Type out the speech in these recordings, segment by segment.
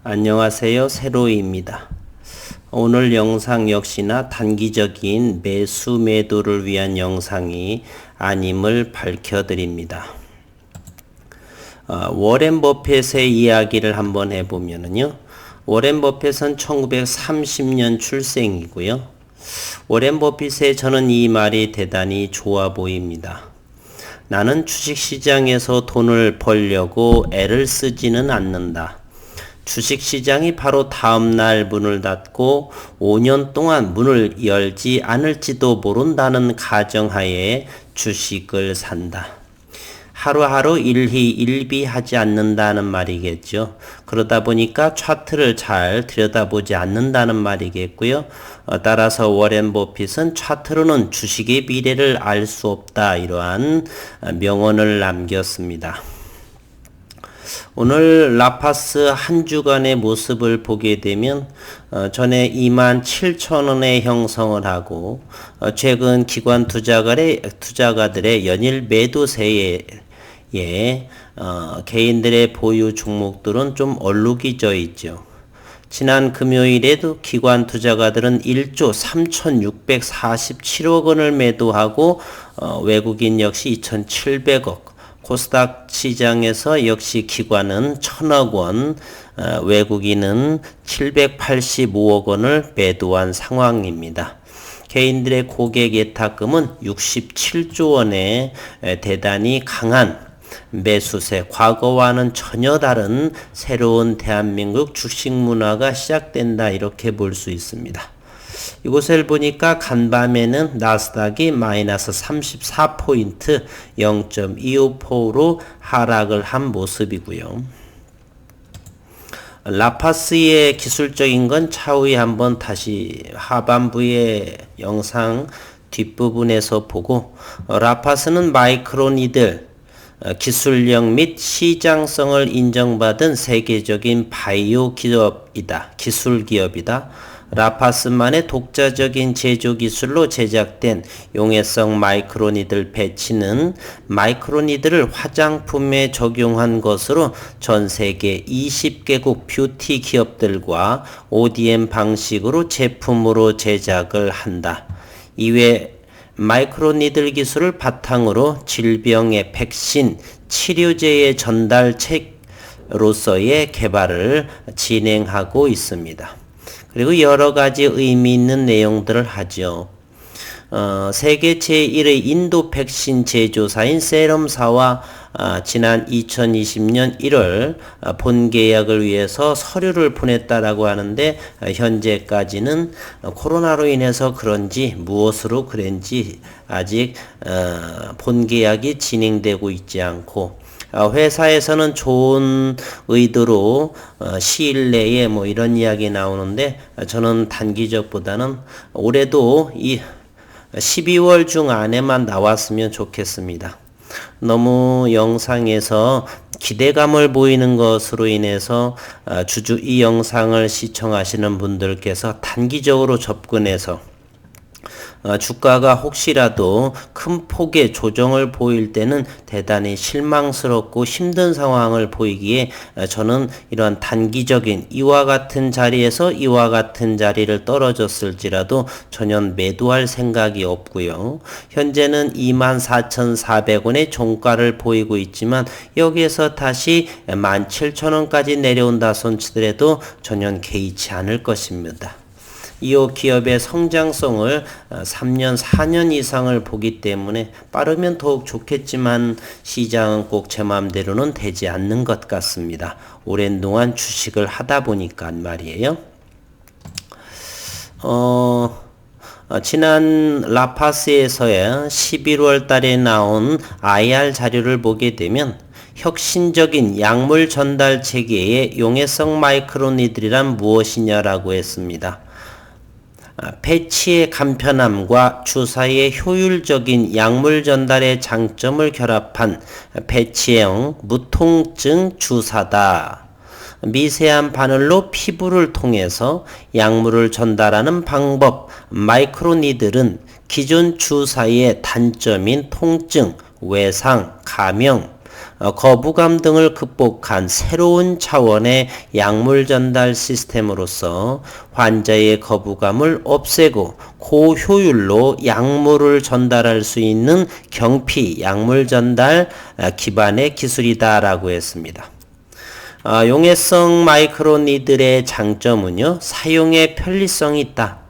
안녕하세요. 세로이입니다. 오늘 영상 역시나 단기적인 매수 매도를 위한 영상이 아님을 밝혀드립니다. 워렌 버핏의 이야기를 한번 해보면요. 워렌 버핏은 1930년 출생이고요. 워렌 버핏의 저는 이 말이 대단히 좋아 보입니다. 나는 주식시장에서 돈을 벌려고 애를 쓰지는 않는다. 주식시장이 바로 다음날 문을 닫고 5년 동안 문을 열지 않을지도 모른다는 가정하에 주식을 산다. 하루하루 일희일비하지 않는다는 말이겠죠. 그러다 보니까 차트를 잘 들여다보지 않는다는 말이겠고요. 따라서 워렌 버핏은 차트로는 주식의 미래를 알 수 없다, 이러한 명언을 남겼습니다. 오늘 라파스 한 주간의 모습을 보게 되면 전에 27,000원에 형성을 하고 최근 기관 투자가들의 연일 매도세에 개인들의 보유 종목들은 좀 얼룩이 져 있죠. 지난 금요일에도 기관 투자가들은 1조 3,647억 원을 매도하고 외국인 역시 2,700억, 코스닥 시장에서 역시 기관은 1,000억 원, 외국인은 785억 원을 매도한 상황입니다. 개인들의 고객 예탁금은 67조 원의 대단히 강한 매수세, 과거와는 전혀 다른 새로운 대한민국 주식 문화가 시작된다, 이렇게 볼 수 있습니다. 이곳을 보니까 간밤에는 나스닥이 마이너스 34포인트 0.254로 하락을 한 모습이고요. 라파스의 기술적인 건 차후에 한번 다시 하반부의 영상 뒷부분에서 보고, 라파스는 마이크로니들 기술력 및 시장성을 인정받은 세계적인 바이오 기업이다. 기술 기업이다. 라파스만의 독자적인 제조 기술로 제작된 용해성 마이크로니들 배치는 마이크로니들을 화장품에 적용한 것으로 전 세계 20개국 뷰티 기업들과 ODM 방식으로 제품으로 제작을 한다. 이외 마이크로니들 기술을 바탕으로 질병의 백신, 치료제의 전달책로서의 개발을 진행하고 있습니다. 그리고 여러 가지 의미 있는 내용들을 하죠. 세계 제1의 인도 백신 제조사인 세럼사와 지난 2020년 1월 본계약을 위해서 서류를 보냈다라고 하는데, 현재까지는 코로나로 인해서 그런지 무엇으로 그런지 아직 본계약이 진행되고 있지 않고, 회사에서는 좋은 의도로 시일 내에 이런 이야기 나오는데, 저는 단기적보다는 올해도 이 12월 중 안에만 나왔으면 좋겠습니다. 너무 영상에서 기대감을 보이는 것으로 인해서 주주 이 영상을 시청하시는 분들께서 단기적으로 접근해서 주가가 혹시라도 큰 폭의 조정을 보일 때는 대단히 실망스럽고 힘든 상황을 보이기에, 저는 이러한 단기적인 이와 같은 자리에서 이와 같은 자리를 떨어졌을지라도 전혀 매도할 생각이 없고요. 현재는 24,400원의 종가를 보이고 있지만 여기에서 다시 17,000원까지 내려온다 손치더라도 전혀 개의치 않을 것입니다. 이 기업의 성장성을 3년, 4년 이상을 보기 때문에 빠르면 더욱 좋겠지만 시장은 꼭 제 마음대로는 되지 않는 것 같습니다. 오랜 동안 주식을 하다 보니까 말이에요. 지난 라파스에서의 11월 달에 나온 IR 자료를 보게 되면 혁신적인 약물 전달 체계의 용해성 마이크로니들이란 무엇이냐라고 했습니다. 패치의 간편함과 주사의 효율적인 약물 전달의 장점을 결합한 패치형 무통증 주사다. 미세한 바늘로 피부를 통해서 약물을 전달하는 방법, 마이크로니들은 기존 주사의 단점인 통증, 외상, 감염, 거부감 등을 극복한 새로운 차원의 약물 전달 시스템으로서 환자의 거부감을 없애고 고효율로 약물을 전달할 수 있는 경피 약물 전달 기반의 기술이다라고 했습니다. 용해성 마이크로니들의 장점은요, 사용의 편리성이 있다.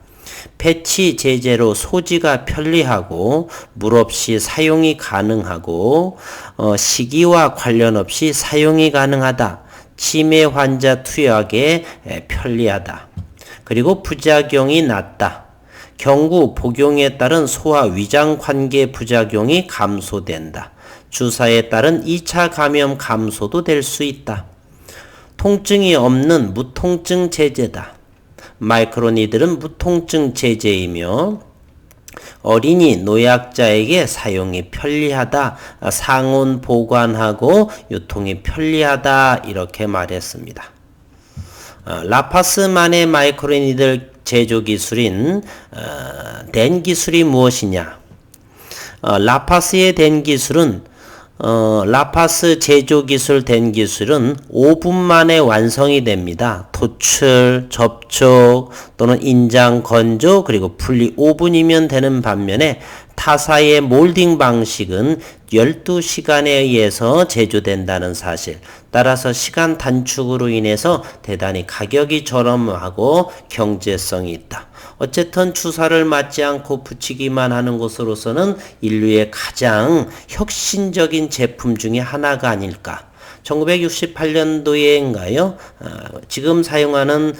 패치 제재로 소지가 편리하고 물 없이 사용이 가능하고 시기와 관련 없이 사용이 가능하다. 치매 환자 투약에 편리하다. 그리고 부작용이 낮다. 경구 복용에 따른 소화 위장 관계 부작용이 감소된다. 주사에 따른 2차 감염 감소도 될 수 있다. 통증이 없는 무통증 제제다. 마이크로니들은 무통증 제제이며 어린이 노약자에게 사용이 편리하다. 상온 보관하고 유통이 편리하다. 이렇게 말했습니다. 라파스만의 마이크로니들 제조 기술인 댄 기술이 무엇이냐? 라파스의 댄 기술은 라파스 제조 기술 댄 기술은 5분 만에 완성이 됩니다. 도출, 접촉 또는 인장 건조 그리고 분리 5분이면 되는 반면에 타사의 몰딩 방식은 12시간에 의해서 제조된다는 사실. 따라서 시간 단축으로 인해서 대단히 가격이 저렴하고 경제성이 있다. 어쨌든 주사를 맞지 않고 붙이기만 하는 것으로서는 인류의 가장 혁신적인 제품 중에 하나가 아닐까. 1968년도에인가요? 지금 사용하는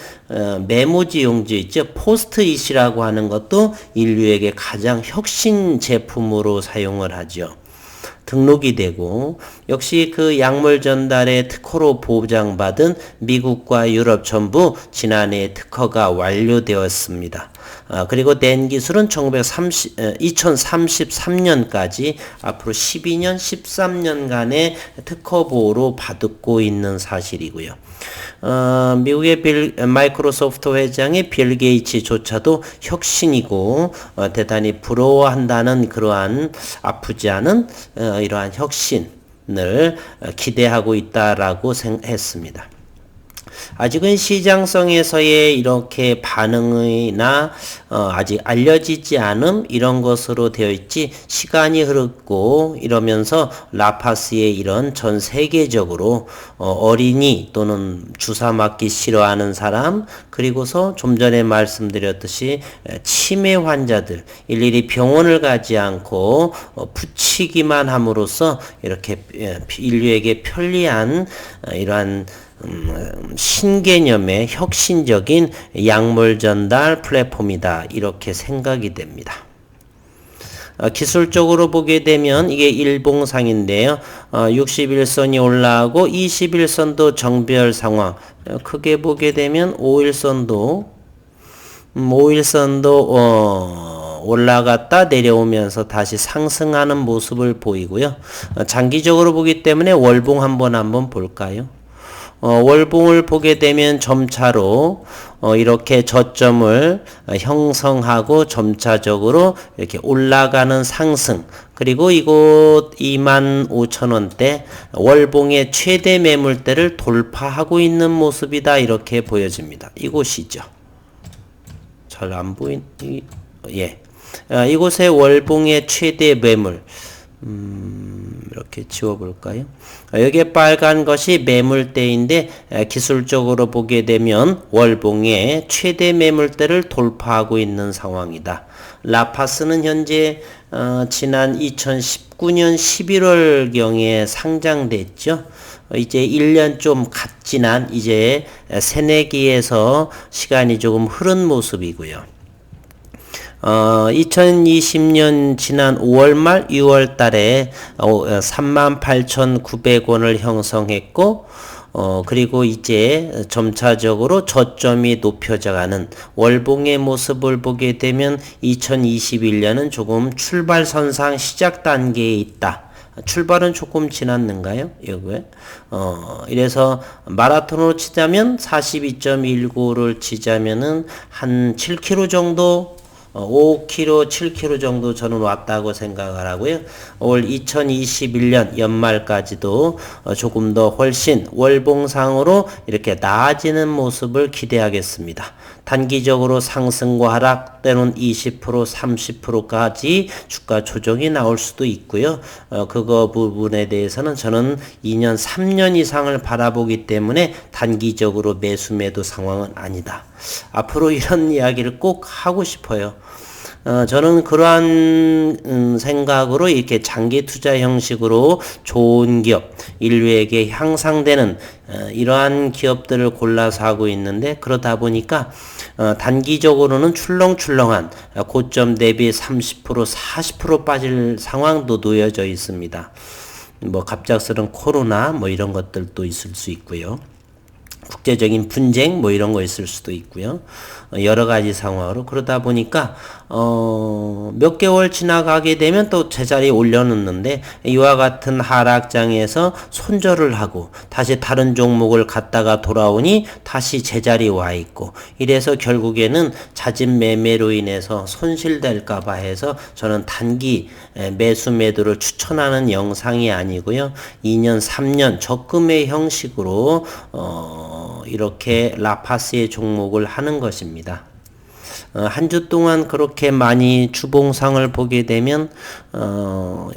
메모지 용지 있죠? 포스트잇이라고 하는 것도 인류에게 가장 혁신 제품으로 사용을 하죠. 등록이 되고 역시 그 약물 전달의 특허로 보장받은 미국과 유럽 전부 지난해 특허가 완료되었습니다. 그리고 댄 기술은 2033년까지 앞으로 12년, 13년간의 특허 보호로 받고 있는 사실이고요. 미국의 마이크로소프트 회장의 빌 게이츠조차도 혁신이고 대단히 부러워한다는 그러한 아프지 않은 이러한 혁신을 기대하고 있다라고 했습니다. 아직은 시장성에서의 이렇게 반응이나 아직 알려지지 않음 이런 것으로 되어 있지 시간이 흐르고 이러면서 라파스의 이런 전 세계적으로 어린이 또는 주사 맞기 싫어하는 사람 그리고서 좀 전에 말씀드렸듯이 치매 환자들 일일이 병원을 가지 않고 붙이기만 함으로써 이렇게 인류에게 편리한 이러한 신개념의 혁신적인 약물 전달 플랫폼이다. 이렇게 생각이 됩니다. 기술적으로 보게 되면 이게 일봉상인데요. 61선이 올라가고 21선도 정별 상황. 크게 보게 되면 5일선도 올라갔다 내려오면서 다시 상승하는 모습을 보이고요. 장기적으로 보기 때문에 월봉 한번 볼까요? 월봉을 보게 되면 점차로 이렇게 저점을 형성하고 점차적으로 이렇게 올라가는 상승 그리고 이곳 25,000원대 월봉의 최대 매물대를 돌파하고 있는 모습이다 이렇게 보여집니다. 이곳이죠. 잘 안 예. 이곳의 월봉의 최대 매물 이렇게 지워볼까요? 여기에 빨간 것이 매물대인데 기술적으로 보게 되면 월봉의 최대 매물대를 돌파하고 있는 상황이다. 라파스는 현재 지난 2019년 11월경에 상장됐죠. 이제 1년 좀 갓 지난 이제 새내기에서 시간이 조금 흐른 모습이고요. 2020년 지난 5월 말 6월 달에 38,900원을 형성했고 그리고 이제 점차적으로 저점이 높여져가는 월봉의 모습을 보게 되면 2021년은 조금 출발선상 시작 단계에 있다. 출발은 조금 지났는가요? 여기에 이래서 마라톤으로 치자면 42.19를 치자면은 한 7km 정도 5kg, 7kg 정도 저는 왔다고 생각을 하고요. 올 2021년 연말까지도 조금 더 훨씬 월봉상으로 이렇게 나아지는 모습을 기대하겠습니다. 단기적으로 상승과 하락 때로는 20%, 30%까지 주가 조정이 나올 수도 있고요. 그거 부분에 대해서는 저는 2년, 3년 이상을 바라보기 때문에 단기적으로 매수 매도 상황은 아니다. 앞으로 이런 이야기를 꼭 하고 싶어요. 저는 그러한 생각으로 이렇게 장기 투자 형식으로 좋은 기업, 인류에게 향상되는 이러한 기업들을 골라서 하고 있는데, 그러다 보니까 단기적으로는 출렁출렁한 고점 대비 30%, 40% 빠질 상황도 놓여져 있습니다. 뭐 갑작스러운 코로나 뭐 이런 것들도 있을 수 있고요. 국제적인 분쟁 뭐 이런 거 있을 수도 있고요. 여러 가지 상황으로 그러다 보니까 몇 개월 지나가게 되면 또 제자리에 올려놓는데, 이와 같은 하락장에서 손절을 하고 다시 다른 종목을 갖다가 돌아오니 다시 제자리에 와 있고, 이래서 결국에는 잦은 매매로 인해서 손실될까봐 해서 저는 단기 매수 매도를 추천하는 영상이 아니고요. 2년 3년 적금의 형식으로 이렇게 라파스의 종목을 하는 것입니다. 한 주 동안 그렇게 많이 주봉상을 보게 되면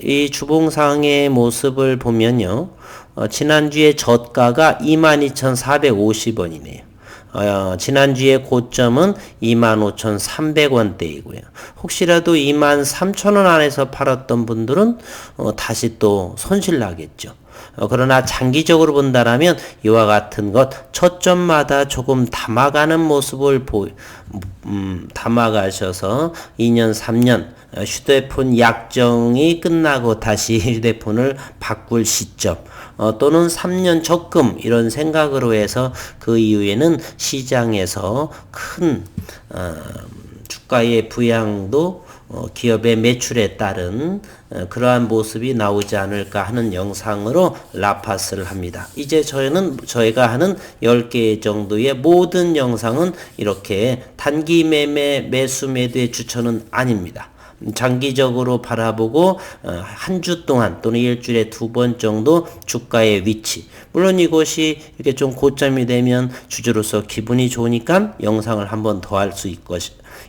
이 주봉상의 모습을 보면요. 지난주에 저가가 22,450원이네요. 지난주에 고점은 25,300원대이고요. 혹시라도 23,000원 안에서 팔았던 분들은 다시 또 손실 나겠죠. 그러나 장기적으로 본다라면 이와 같은 것 초점마다 조금 담아가는 모습을 담아가셔서 2년 3년 휴대폰 약정이 끝나고 다시 휴대폰을 바꿀 시점, 또는 3년 적금 이런 생각으로 해서 그 이후에는 시장에서 큰 주가의 부양도 기업의 매출에 따른 그러한 모습이 나오지 않을까 하는 영상으로 라파스를 합니다. 이제 저희가 하는 10개 정도의 모든 영상은 이렇게 단기 매매, 매수 매도의 추천은 아닙니다. 장기적으로 바라보고 한 주 동안 또는 일주일에 2번 정도 주가의 위치, 물론 이것이 이렇게 좀 고점이 되면 주주로서 기분이 좋으니까 영상을 한 번 더 할 수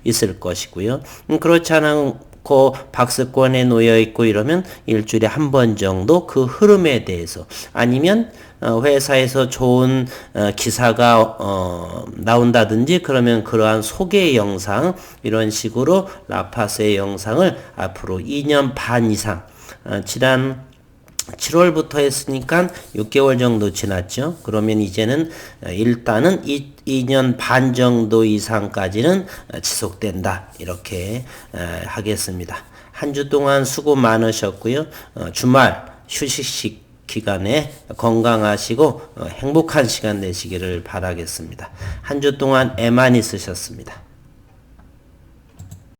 있을 것이고요. 그렇지 않고 박스권에 놓여 있고 이러면 일주일에 한 번 정도 그 흐름에 대해서, 아니면 회사에서 좋은 기사가 나온다든지 그러면 그러한 소개 영상, 이런 식으로 라파스의 영상을 앞으로 2년 반 이상, 지난 7월부터 했으니까 6개월 정도 지났죠. 그러면 이제는 일단은 2년 반 정도 이상까지는 지속된다, 이렇게 하겠습니다. 한 주 동안 수고 많으셨고요. 주말 휴식식 기간에 건강하시고 행복한 시간 되시기를 바라겠습니다. 한 주 동안 애만 있으셨습니다.